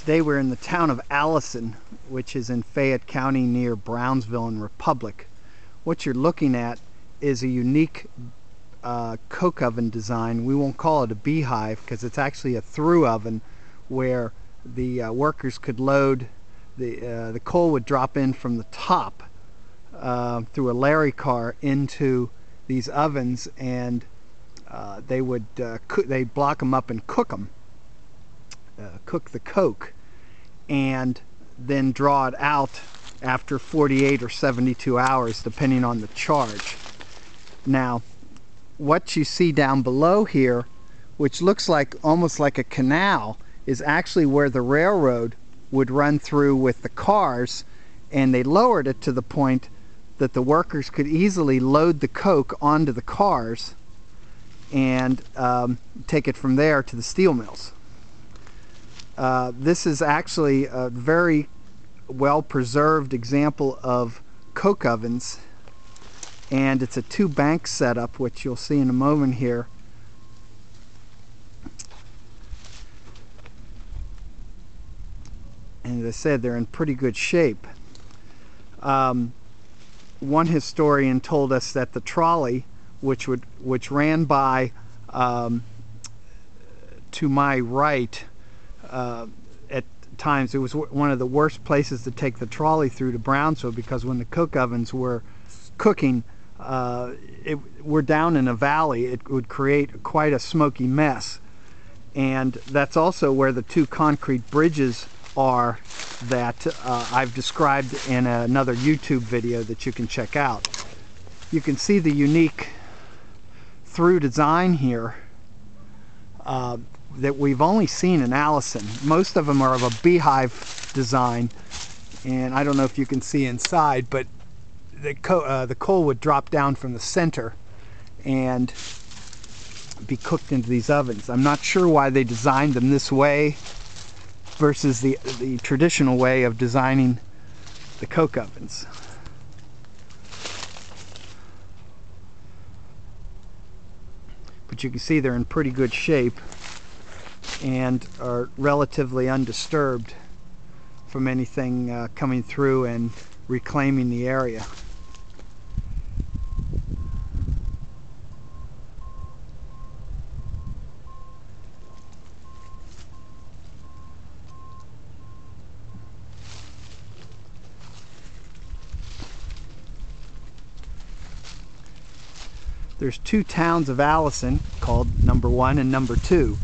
Today we're in the town of Allison, which is in Fayette County near Brownsville and Republic. What you're looking at is a unique coke oven design. We won't call it a beehive because it's actually a through oven where the workers could load the coal would drop in from the top through a Larry car into these ovens, and they would they'd block them up and cook them. Cook the coke and then draw it out after 48 or 72 hours depending on the charge. Now what you see down below here, which looks like almost like a canal, is actually where the railroad would run through with the cars, and they lowered it to the point that the workers could easily load the coke onto the cars and take it from there to the steel mills. This is actually a very well preserved example of coke ovens, and it's a two-bank setup, which you'll see in a moment here. And as I said, they're in pretty good shape. One historian told us that the trolley, which ran by to my right, at times it was one of the worst places to take the trolley through to Brownsville, because when the coke ovens were cooking, we're down in a valley. It would create quite a smoky mess. And that's also where the two concrete bridges are that I've described in another YouTube video that you can check out. You can see the unique through design here that we've only seen in Allison. Most of them are of a beehive design, and I don't know if you can see inside, but the coal would drop down from the center and be cooked into these ovens. I'm not sure why they designed them this way versus the traditional way of designing the coke ovens. But you can see they're in pretty good shape and are relatively undisturbed from anything coming through and reclaiming the area. There's two towns of Allison called number 1 and number 2.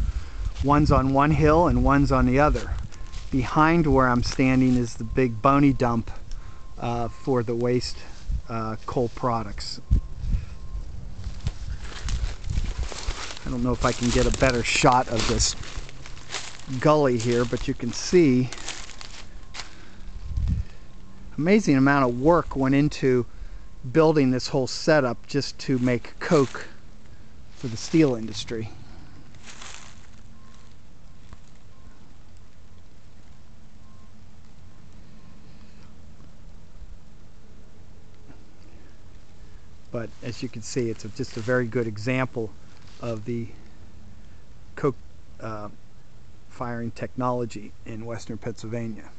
One's on one hill and one's on the other. Behind where I'm standing is the big Boney dump for the waste coal products. I don't know if I can get a better shot of this gully here, but you can see amazing amount of work went into building this whole setup just to make coke for the steel industry. But as you can see, it's just a very good example of the coke firing technology in western Pennsylvania.